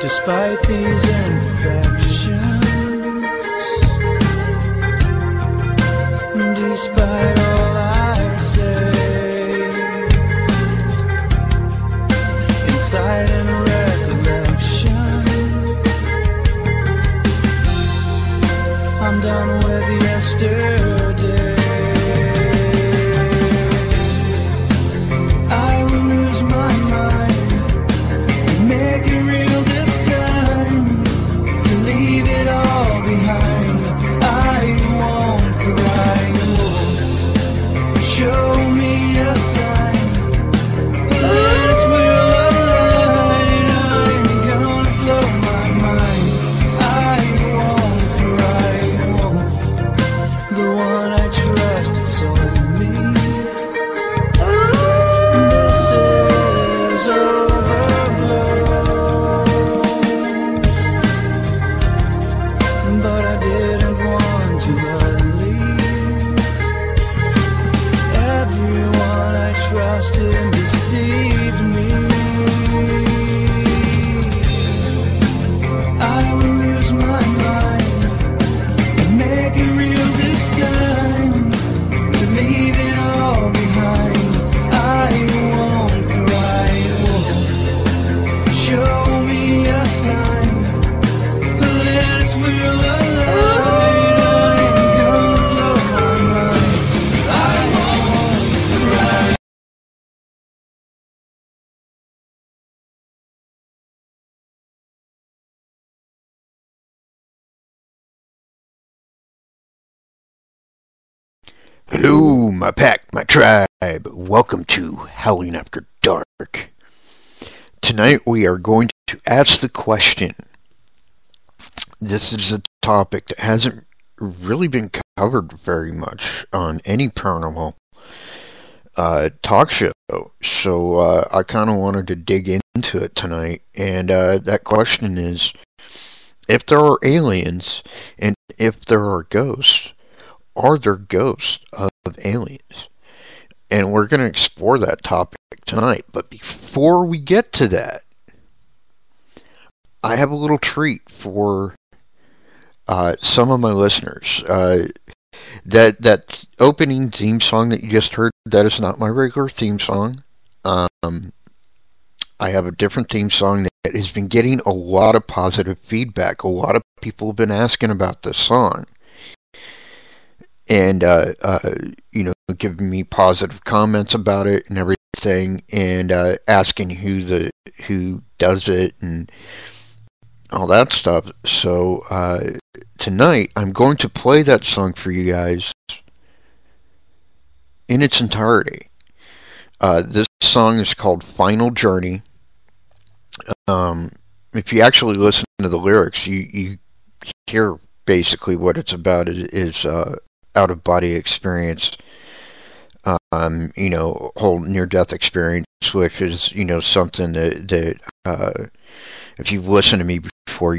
Despite these infections, despite all I say, inside and recollection, I'm done with yesterday. I will lose my mind and make it real this time, to leave it all behind. I won't cry, show me a sign, planets will align. I'm gonna blow my mind. I won't cry, the one I trusted sold me. This is overblown, but I didn't want to believe. Everyone I trusted deceived me. I will lose my mind and make it real this time, to leave it all behind. I won't cry, show me a sign, planets will align. I'm gonna blow my mind. I won't cry. Hello, my pack, my tribe. Welcome to Howling After Dark. Tonight we are going to ask the question. This is a topic that hasn't really been covered very much on any paranormal talk show. So I kind of wanted to dig into it tonight. And that question is, if there are aliens and if there are ghosts, are there ghosts of aliens? And we're going to explore that topic tonight. But before we get to that, I have a little treat for some of my listeners. That opening theme song that you just heard, that is not my regular theme song. I have a different theme song that has been getting a lot of positive feedback. A lot of people have been asking about this song. And, giving me positive comments about it and everything, and asking who does it and all that stuff. So tonight I'm going to play that song for you guys in its entirety. This song is called Final Journey. If you actually listen to the lyrics, you hear basically what it's about is out-of-body experience, whole near-death experience, which is, something that if you've listened to me before,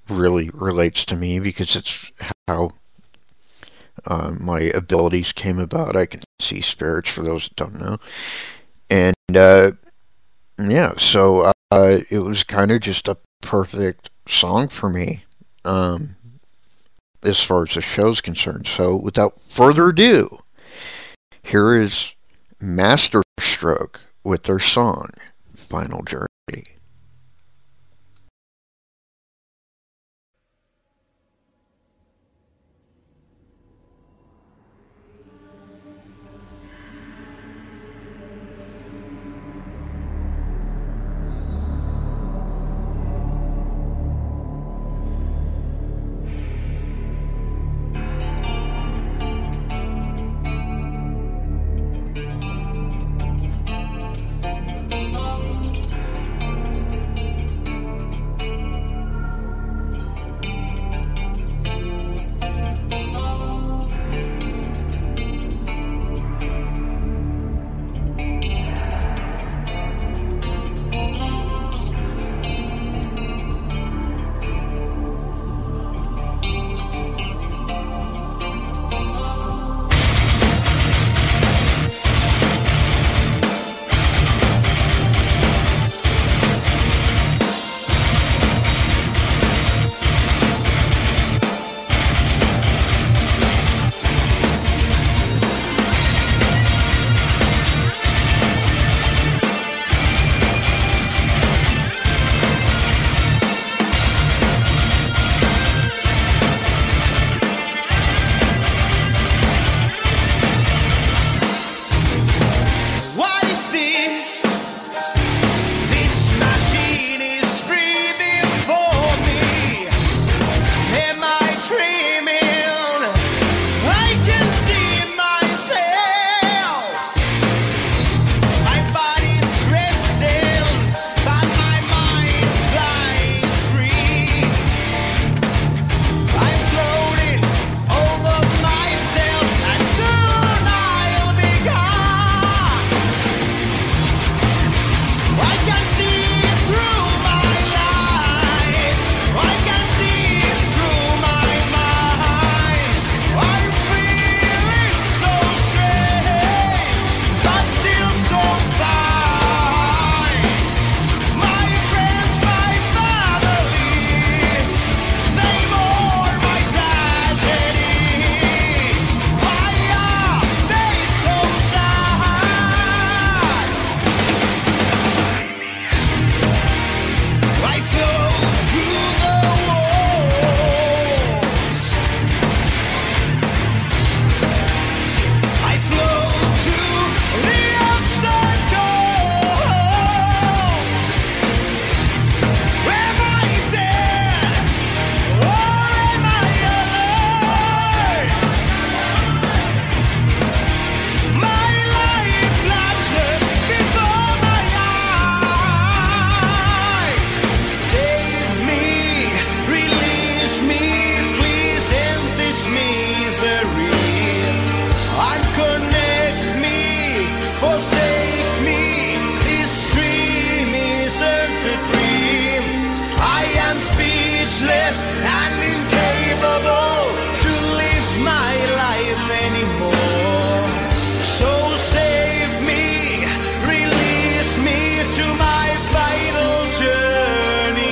really relates to me, because it's how my abilities came about. I can see spirits, for those that don't know. And, so it was kind of just a perfect song for me, as far as the show's concerned. So without further ado, here is Masterstroke with their song, Final Journey. speechless and incapable to live my life anymore. So save me, release me to my final journey.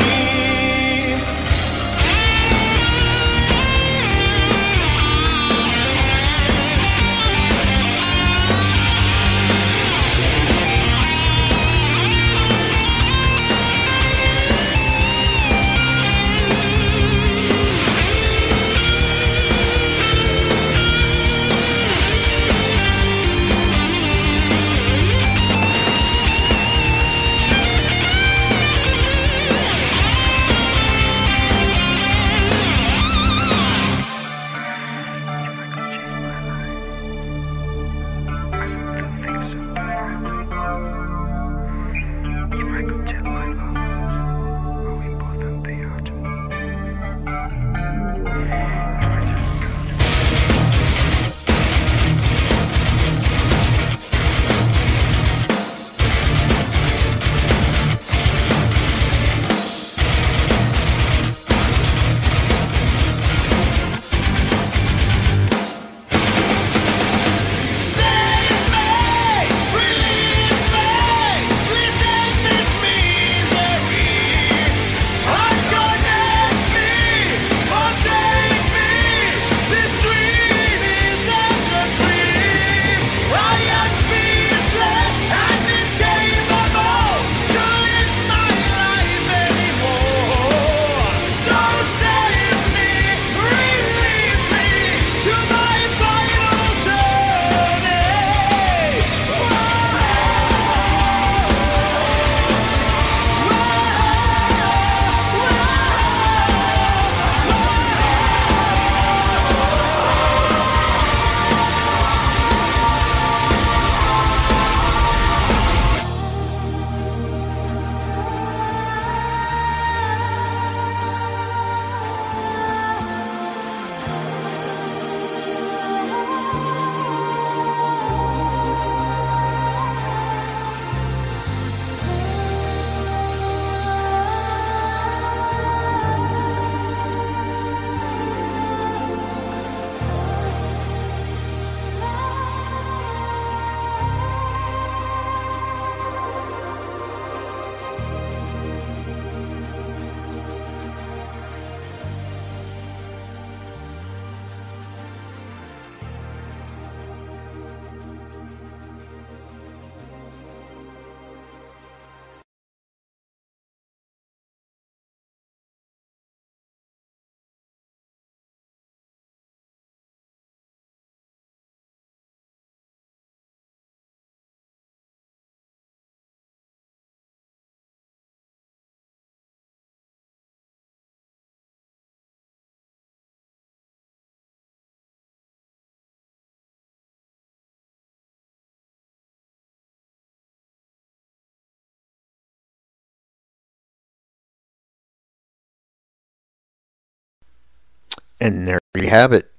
And there you have it.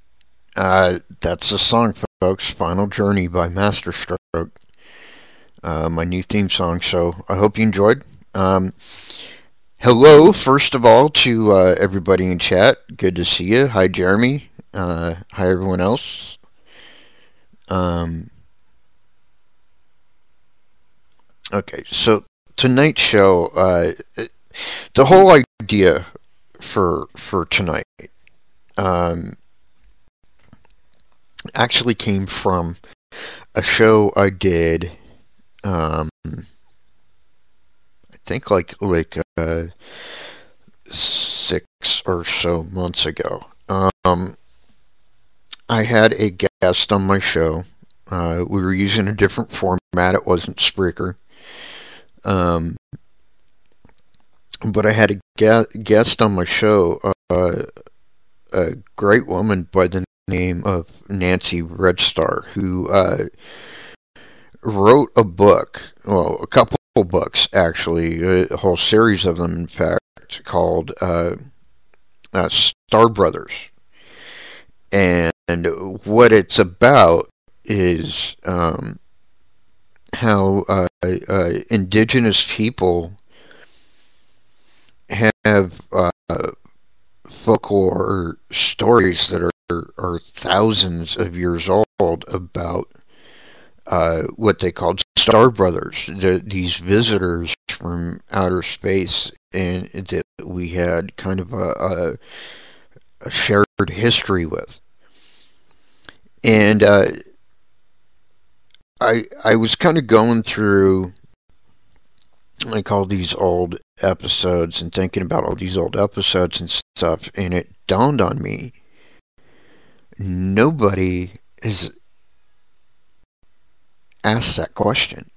That's the song, folks. Final Journey by Masterstroke. My new theme song. So I hope you enjoyed. Hello, first of all, to everybody in chat. Good to see you. Hi, Jeremy. Hi, everyone else. Okay, so tonight's show, the whole idea for tonight actually came from a show I did. I think like 6 or so months ago. I had a guest on my show. We were using a different format. It wasn't Spreaker. But I had a guest on my show, a great woman by the name of Nancy Redstar, who wrote a book, well, a couple books actually, a whole series of them, in fact, called Star Brothers. And what it's about is how indigenous people have folklore stories that are thousands of years old about what they called star brothers, these visitors from outer space, and that we had kind of a shared history with. And I was kind of going through like all these old episodes and thinking about all these old episodes and stuff, and it dawned on me, nobody has asked that question.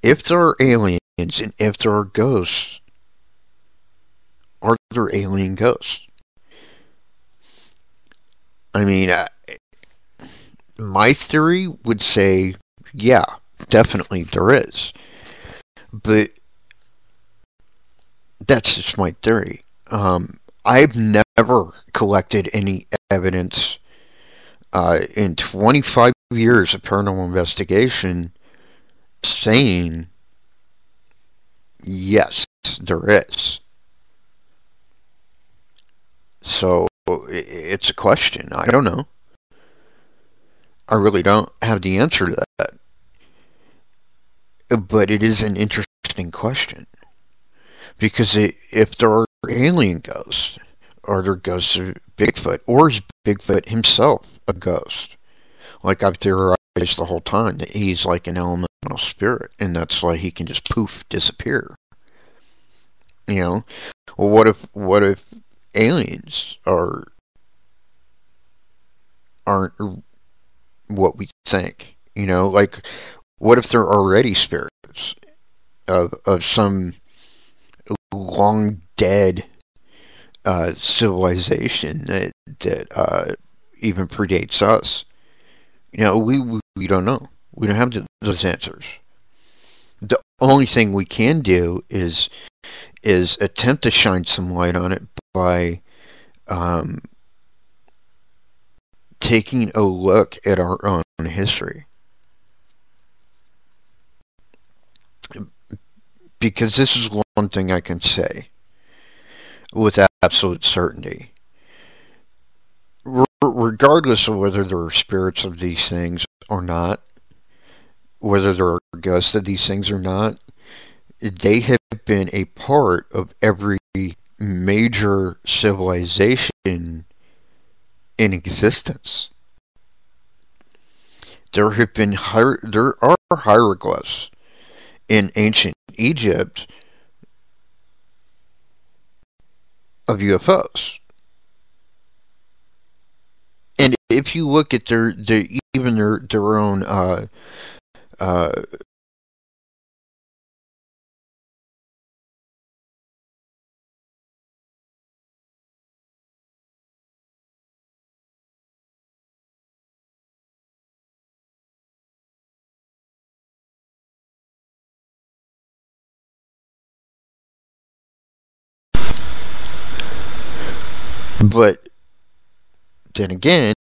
If there are aliens and if there are ghosts, are there alien ghosts? I mean, my theory would say, yeah, definitely there is. But that's just my theory. I've never collected any evidence in 25 years of paranormal investigation saying, yes, there is. So it's a question. I don't know. I really don't have the answer to that. But it is an interesting question. Because if there are alien ghosts, are there ghosts of Bigfoot? Or is Bigfoot himself a ghost? Like I've theorized the whole time that he's like an elemental spirit, and that's why he can just poof disappear. You know? Well, what if aliens aren't what we think? You know, like what if they're already spirits of some long dead civilization that even predates us? You know, we don't know. We don't have those answers. The only thing we can do is attempt to shine some light on it by taking a look at our own history. Because this is one thing I can say with absolute certainty. Regardless of whether there are spirits of these things or not, whether there are ghosts of these things or not, they have been a part of every major civilization in existence. There are hieroglyphs in ancient Egypt of UFOs. And if you look at their own but then again,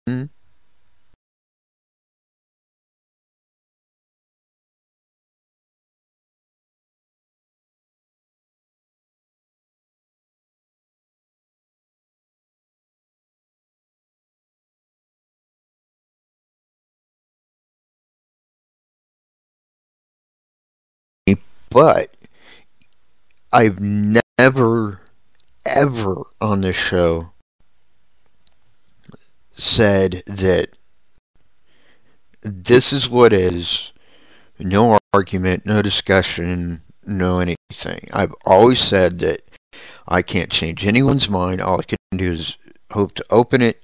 but I've never ever on this show said that this is what is, no argument, no discussion, no anything. I've always said that I can't change anyone's mind. All I can do is hope to open it,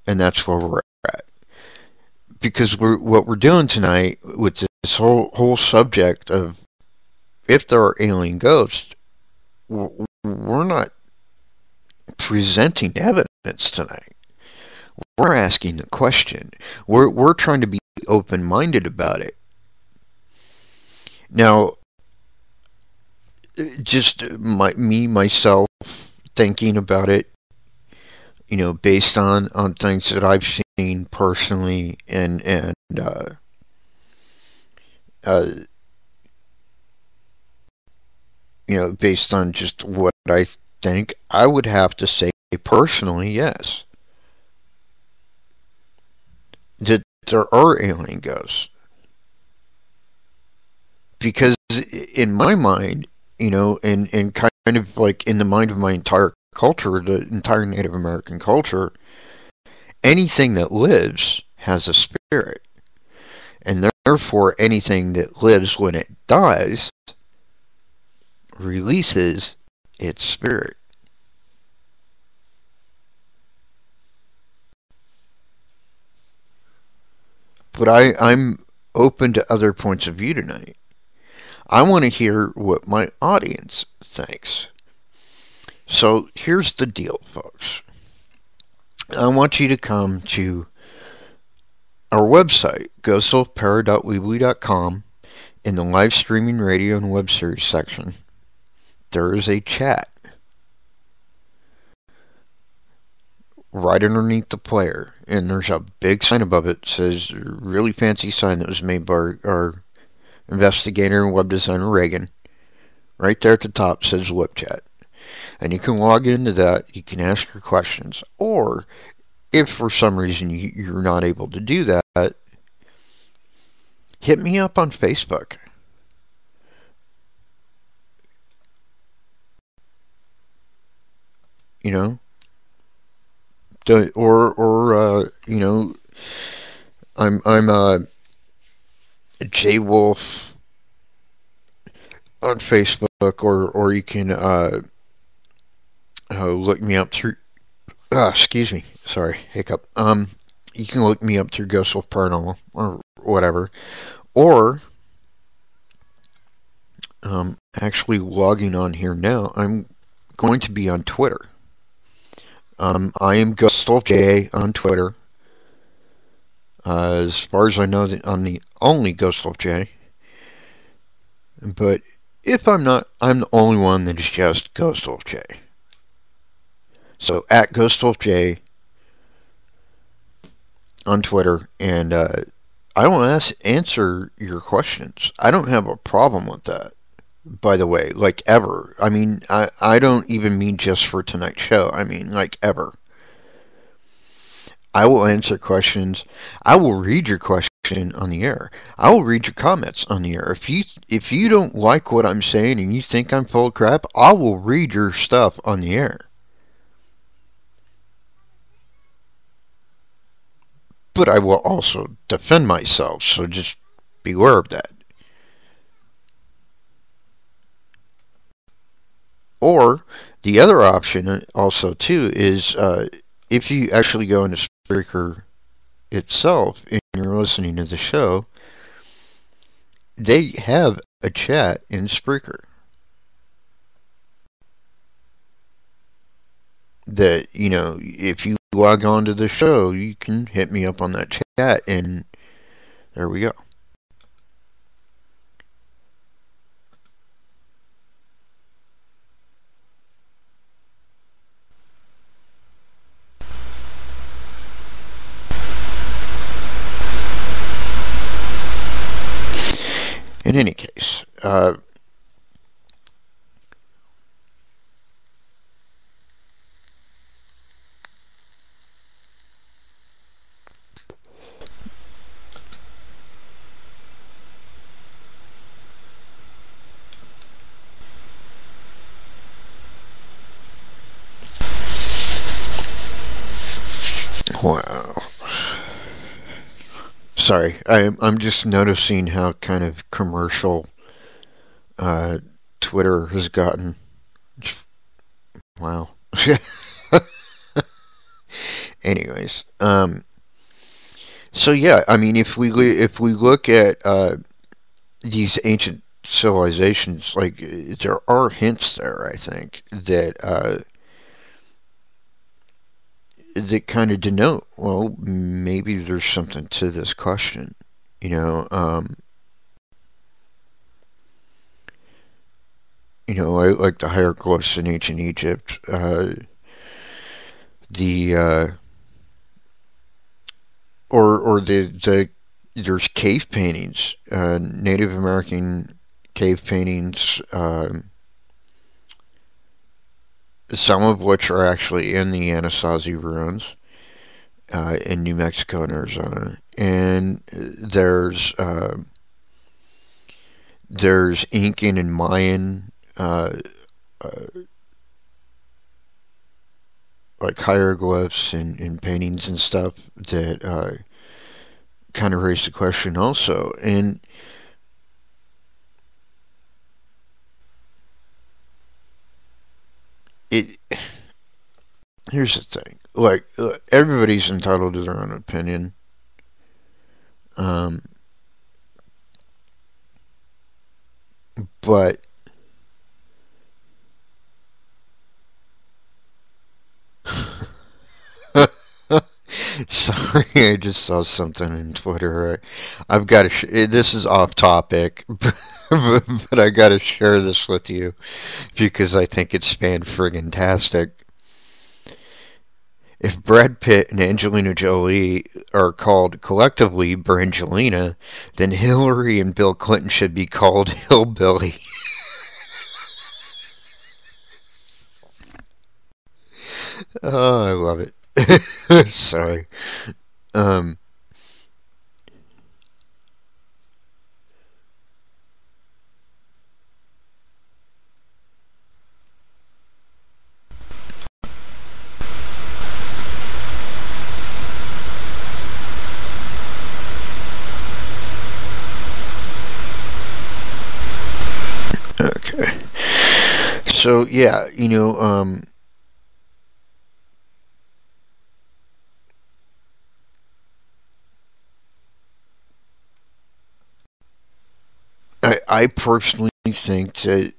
and that's where we're at. Because what we're doing tonight with this whole subject of if there are alien ghosts, we're not presenting evidence tonight. We're asking the question. We're trying to be open-minded about it. Now, just myself thinking about it, you know, based on things that I've seen personally, and you know, based on just what I think, I would have to say personally, yes, that there are alien ghosts. Because in my mind, and kind of like in the mind of my entire culture, the entire Native American culture, anything that lives has a spirit. And therefore, anything that lives when it dies releases its spirit. But I'm open to other points of view tonight. I want to hear what my audience thinks. So here's the deal, folks. I want you to come to our website, ghostofpara.weebly.com. In the live streaming radio and web series section, there is a chat right underneath the player, and there's a big sign above it that says, a really fancy sign that was made by our investigator and web designer Reagan. Right there at the top says web chat. And you can log into that, you can ask your questions, or if for some reason you're not able to do that, hit me up on Facebook. I'm J Wolf on Facebook, or you can look me up through. Excuse me, sorry, hiccup. You can look me up through Ghost Wolf Paranormal or whatever, or actually logging on here now. I'm going to be on Twitter. I am Ghost Wolf J on Twitter. As far as I know, I'm the only Ghost Wolf J. But if I'm not, I'm the only one that is just Ghost Wolf J. So at Ghost Wolf J on Twitter, and I will answer your questions. I don't have a problem with that, by the way, like ever. I mean, I don't even mean just for tonight's show. I mean, like ever. I will answer questions. I will read your question on the air. I will read your comments on the air. If you don't like what I'm saying and you think I'm full of crap, I will read your stuff on the air. But I will also defend myself, so just beware of that. Or the other option also too is if you actually go into Spreaker itself and you're listening to the show, they have a chat in Spreaker that, if you log on to the show, you can hit me up on that chat, and there we go. In any case, wow. Sorry, I'm just noticing how kind of commercial Twitter has gotten. Wow. Anyways, so yeah, I mean, if we look at these ancient civilizations, like there are hints there, I think, that that kind of denote, well, maybe there's something to this question, like the hieroglyphs in ancient Egypt, the or the there's cave paintings, Native American cave paintings, some of which are actually in the Anasazi ruins in New Mexico and Arizona, and there's Incan and Mayan uh, like hieroglyphs and paintings and stuff that kind of raise the question also. And it here's the thing: like everybody's entitled to their own opinion. Um, but sorry, I just saw something on Twitter. I've got to. This is off topic, but I got to share this with you because I think it's fan-friggin-tastic. If Brad Pitt and Angelina Jolie are called collectively Brangelina, then Hillary and Bill Clinton should be called Hillbilly. Oh, I love it. Sorry. Um, okay. So yeah, I personally think that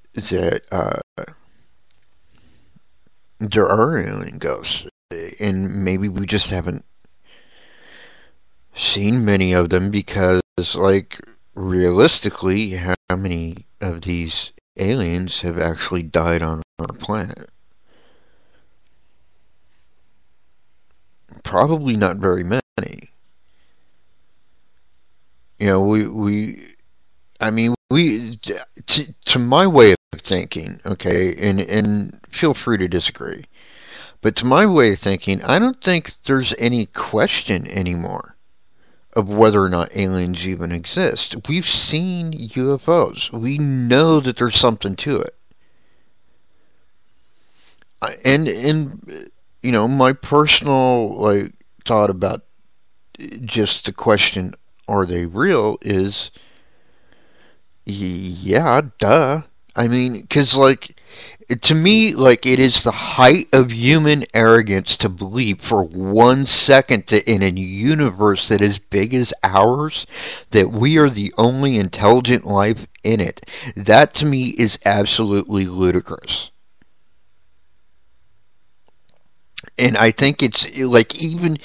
there are alien ghosts, and maybe we just haven't seen many of them because, like, realistically, how many of these aliens have actually died on our planet? Probably not very many. I mean, to my way of thinking, okay, and feel free to disagree, but to my way of thinking, I don't think there's any question anymore of whether or not aliens even exist. We've seen UFOs. We know that there's something to it. And my personal like thought about just the question, are they real, is yeah, duh. I mean, because, like, to me, like, it is the height of human arrogance to believe for 1 second that in a universe that is big as ours, that we are the only intelligent life in it. That, to me, is absolutely ludicrous. And I think it's like even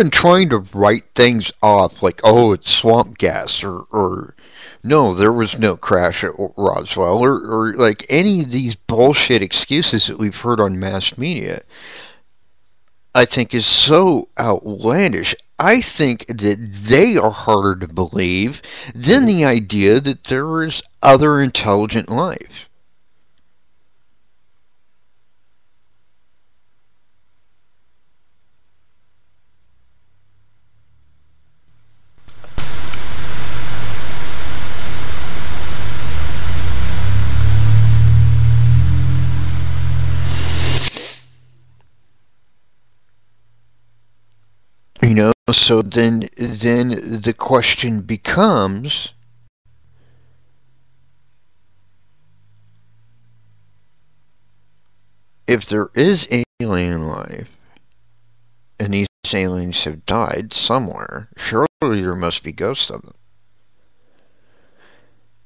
trying to write things off like, oh, it's swamp gas, or no, there was no crash at Roswell, or like any of these bullshit excuses that we've heard on mass media, I think is so outlandish. I think that they are harder to believe than the idea that there is other intelligent life. So then the question becomes, if there is alien life and these aliens have died somewhere, surely there must be ghosts of them.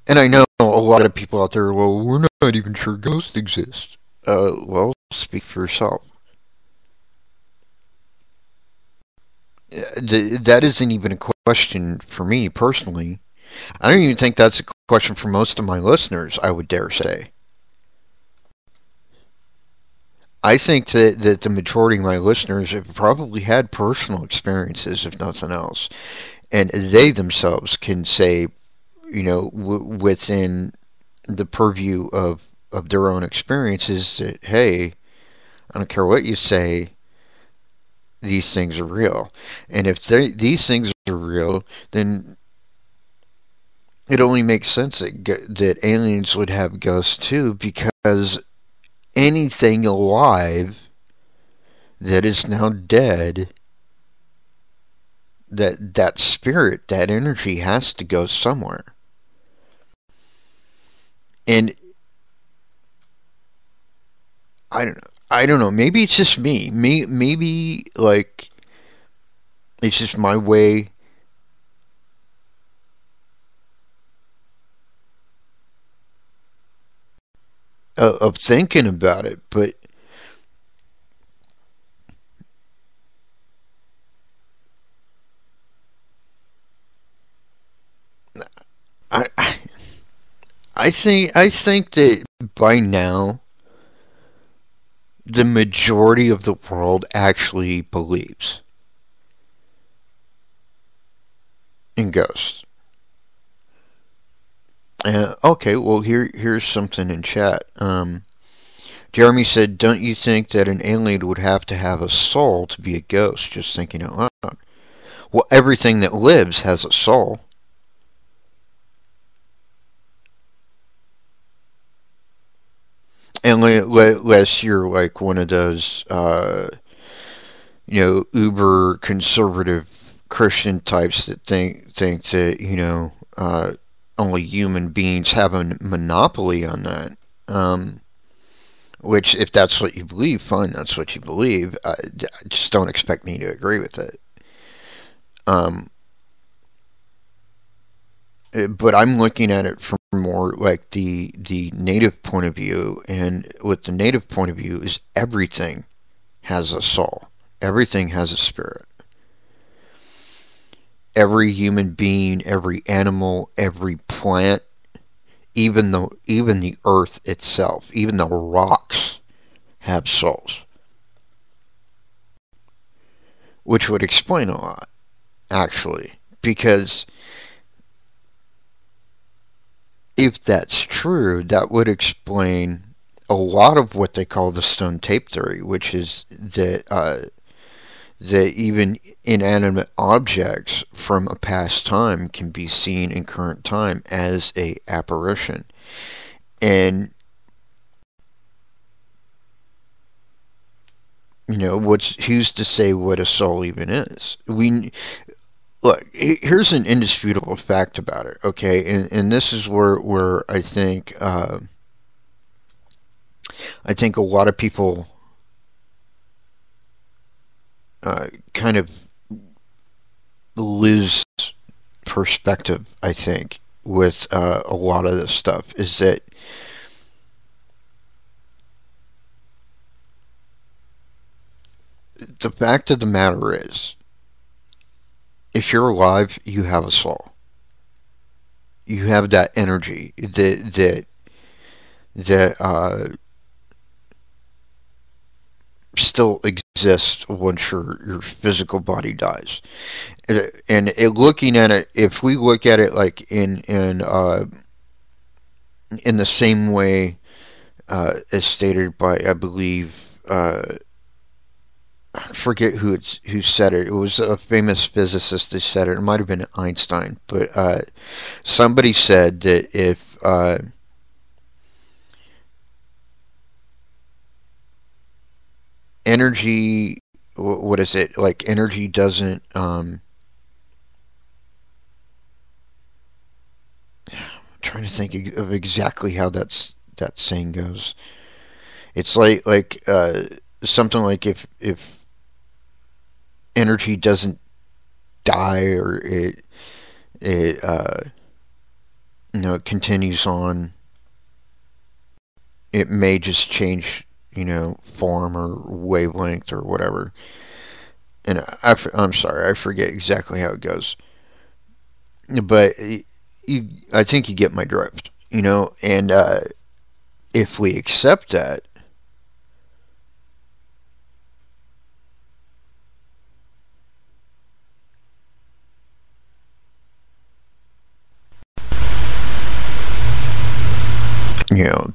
And I know a lot of people out there, well, we're not even sure ghosts exist. Well, speak for yourself. That isn't even a question for me personally. I don't even think that's a question for most of my listeners, I would dare say. I think that the majority of my listeners have probably had personal experiences, if nothing else. And they themselves can say, within the purview of their own experiences, that, hey, I don't care what you say, these things are real. And if these things are real, then it only makes sense that aliens would have ghosts too, because anything alive that is now dead, that spirit, that energy has to go somewhere. And I don't know. Maybe it's just me. Maybe like it's just my way of thinking about it. But I I think that by now the majority of the world actually believes in ghosts. Okay, well here's something in chat. Jeremy said, "Don't you think that an alien would have to have a soul to be a ghost?" Just thinking out loud. Well, everything that lives has a soul. Unless you're like one of those, uber conservative Christian types that think that only human beings have a monopoly on that. Which, if that's what you believe, fine, that's what you believe. Just don't expect me to agree with it. Um, but I'm looking at it from more like the native point of view, and with the native point of view is everything has a soul, everything has a spirit. Every human being, every animal, every plant, even the earth itself, even the rocks have souls, which would explain a lot, actually, because if that's true, that would explain a lot of what they call the stone tape theory, which is that even inanimate objects from a past time can be seen in current time as a apparition. And who's to say what a soul even is? We look, here's an indisputable fact about it, okay? And this is where I think a lot of people kind of lose perspective, I think, with a lot of this stuff, is that the fact of the matter is, if you're alive, you have a soul. You have that energy that still exists once your physical body dies. And looking at it, if we look at it like in the same way as stated by, I believe, I forget who said it. It was a famous physicist that said it. It might have been Einstein, but somebody said that if energy, what is it? Like energy doesn't. I'm trying to think of exactly how that saying goes. It's like something like if energy doesn't die, or it it continues on, it may just change form or wavelength or whatever. And I'm sorry, I forget exactly how it goes, but I think you get my drift. And if we accept that,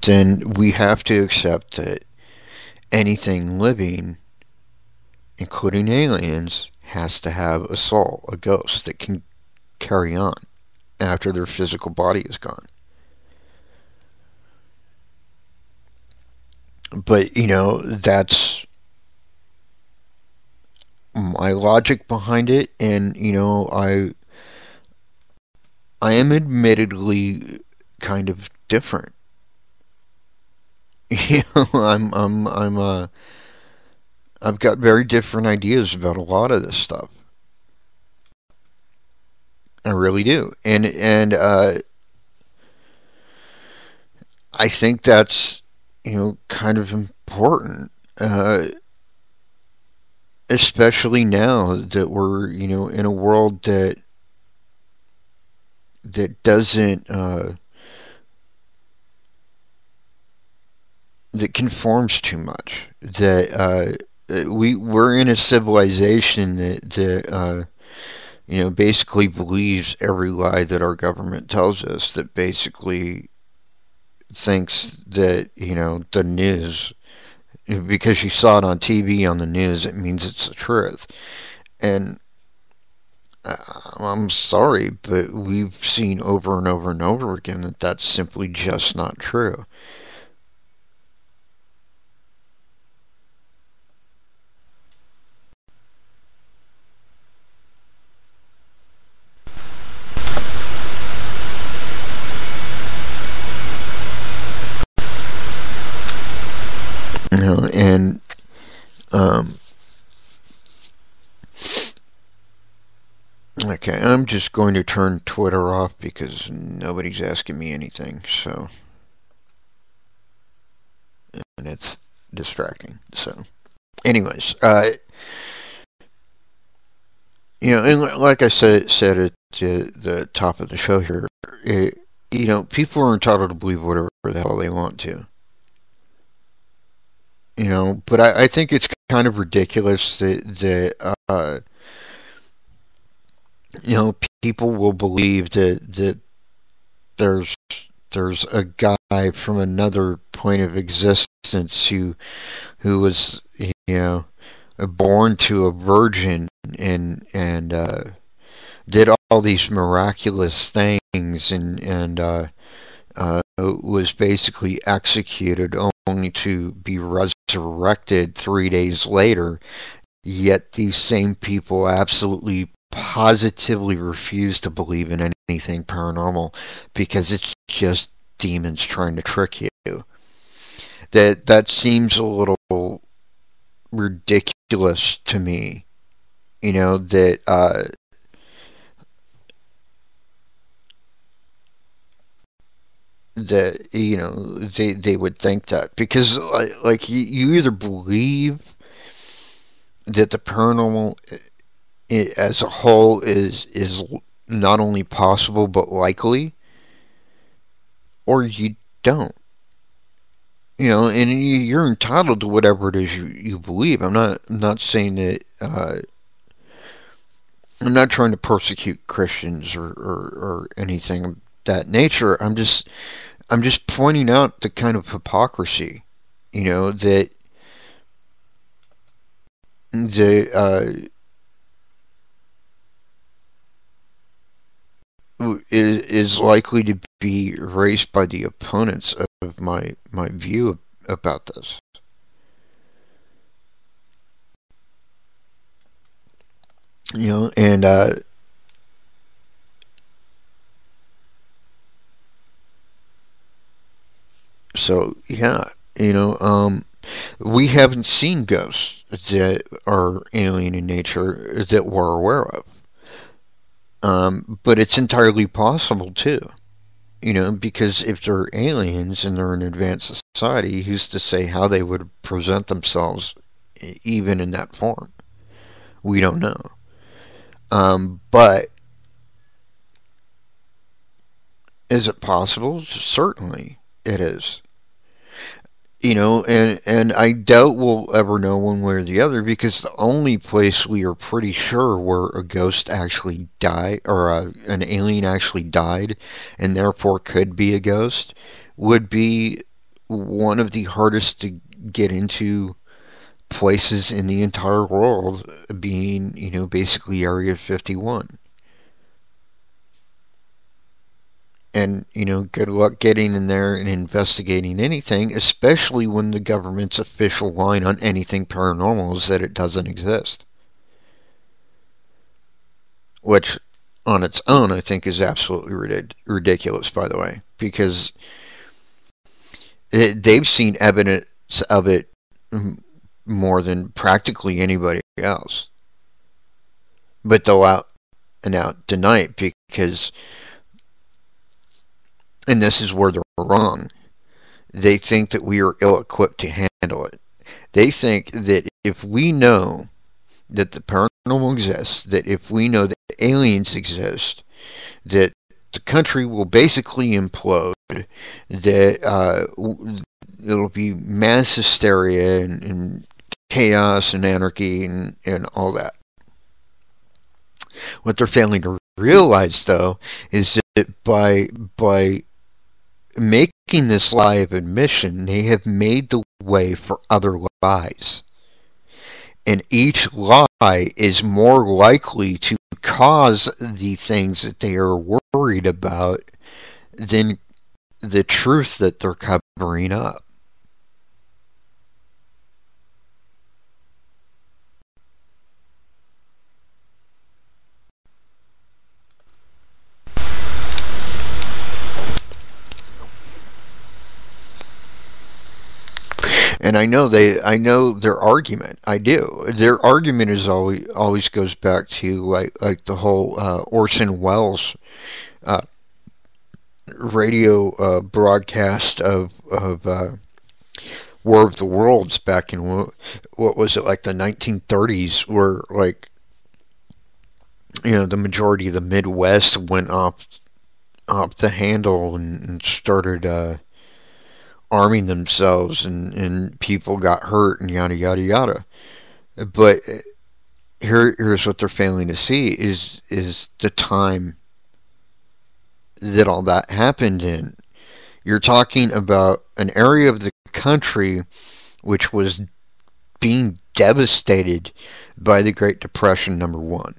then we have to accept that anything living, including aliens, has to have a soul, a ghost that can carry on after their physical body is gone. But, that's my logic behind it, and, I am admittedly kind of different. I've got very different ideas about a lot of this stuff. I really do, and I think that's kind of important, especially now that we're in a world that doesn't that conforms too much. That we're in a civilization that basically believes every lie that our government tells us. That basically thinks that the news, because you saw it on TV on the news, it means it's the truth. And I'm sorry, but we've seen over and over and over again that that's simply just not true. And okay, I'm just going to turn Twitter off because nobody's asking me anything, so, and it's distracting. So, anyways, and like I said at the top of the show here, people are entitled to believe whatever the hell they want to. But I think it's kind of ridiculous that people will believe that there's a guy from another point of existence who was born to a virgin and did all these miraculous things and was basically executed only to be resurrected 3 days later. Yet these same people absolutely positively refuse to believe in anything paranormal because it's just demons trying to trick you. That seems a little ridiculous to me. That they would think that, because like you either believe that the paranormal as a whole is not only possible but likely, or you don't. And you're entitled to whatever it is you believe. I'm not saying that I'm not trying to persecute Christians or anything of that nature. I'm just pointing out the kind of hypocrisy, that is likely to be raised by the opponents of my view about this. And so yeah, we haven't seen ghosts that are alien in nature that we're aware of. But it's entirely possible too. Because if they're aliens and they're an advanced society, who's to say how they would present themselves even in that form? We don't know. But is it possible? Certainly it is. And I doubt we'll ever know one way or the other, because the only place we are pretty sure where a ghost actually died, or an alien actually died, and therefore could be a ghost, would be one of the hardest to get into places in the entire world being, basically Area 51. And, good luck getting in there and investigating anything, especially when the government's official line on anything paranormal is that it doesn't exist. Which, on its own, I think is absolutely ridiculous, by the way. Because they've seen evidence of it more than practically anybody else. But they'll out and out deny it because, and this is where they're wrong, they think that we are ill-equipped to handle it. They think that if we know that the paranormal exists, that if we know that aliens exist, that the country will basically implode, that it'll be mass hysteria and chaos and anarchy and all that. What they're failing to realize, though, is that by making this lie of admission, they have made the way for other lies. And each lie is more likely to cause the things that they are worried about than the truth that they're covering up. And I know their argument. I do. Their argument is always goes back to like the whole Orson Welles radio broadcast of War of the Worlds back in what was it, like the 1930s, where like the majority of the Midwest went off the handle and started arming themselves, and people got hurt and yada yada yada. But here's what they're failing to see is the time that all that happened in. You're talking about an area of the country which was being devastated by the Great Depression, number one.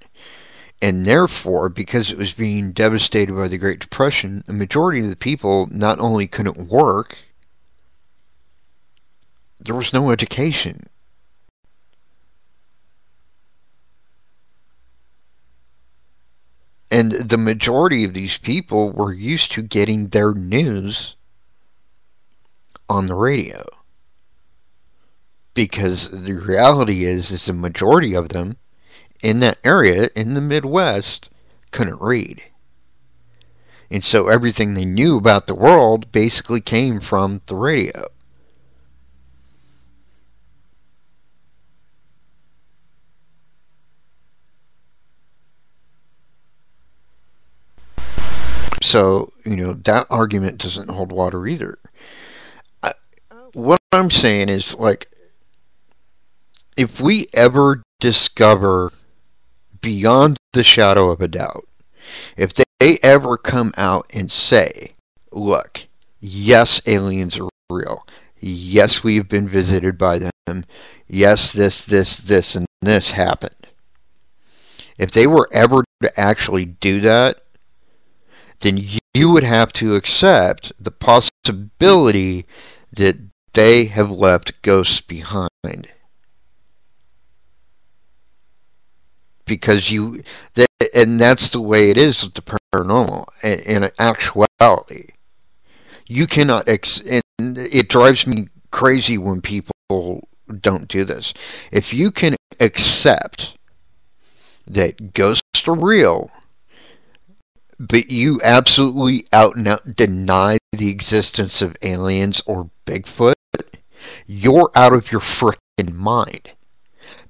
And therefore, because it was being devastated by the Great Depression, the majority of the people not only couldn't work, there was no education. And the majority of these people were used to getting their news on the radio. Because the reality is the majority of them in that area, in the Midwest, couldn't read. And so everything they knew about the world basically came from the radio. So, that argument doesn't hold water either. What I'm saying is, like, if we ever discover beyond the shadow of a doubt, if they ever come out and say, look, yes, aliens are real. Yes, we've been visited by them. Yes, this, and this happened. If they were ever to actually do that, then you would have to accept the possibility that they have left ghosts behind. Because and that's the way it is with the paranormal. In actuality, you cannot, and it drives me crazy when people don't do this. If you can accept that ghosts are real, but you absolutely out and out deny the existence of aliens or Bigfoot, you're out of your frickin' mind.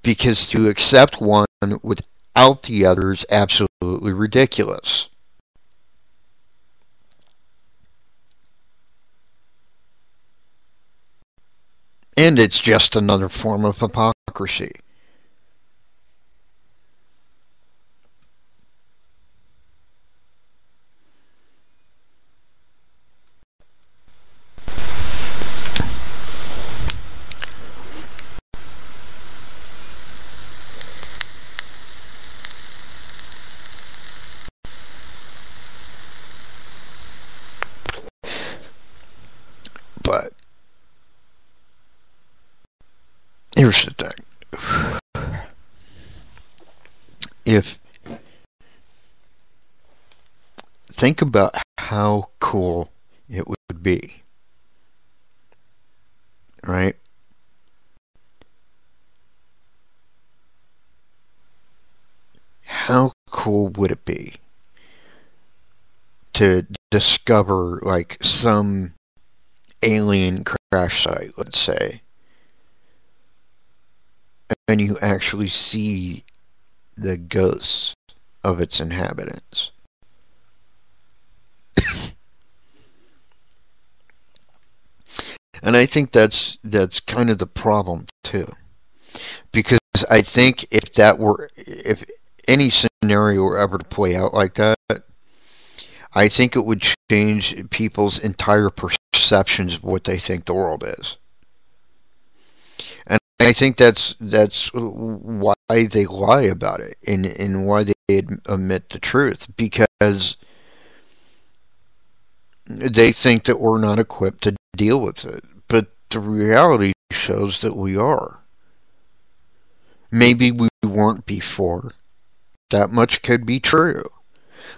Because to accept one without the other is absolutely ridiculous. And it's just another form of hypocrisy. Here's the thing. If think about how cool it would be, right? How cool would it be to discover like some alien crash site, let's say, and you actually see the ghosts of its inhabitants? And I think that's kind of the problem too, because I think if any scenario were ever to play out like that, I think it would change people's entire perceptions of what they think the world is. And I think that's why they lie about it, and why they omit the truth, because they think that we're not equipped to deal with it. But the reality shows that we are. Maybe we weren't before. That much could be true.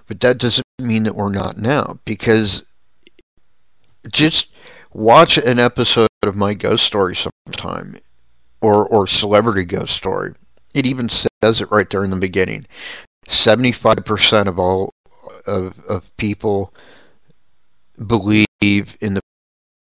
But that doesn't mean that we're not now, because just watch an episode of My Ghost Story sometime, or Celebrity Ghost Story. It even says it right there in the beginning. 75% of all of people believe in the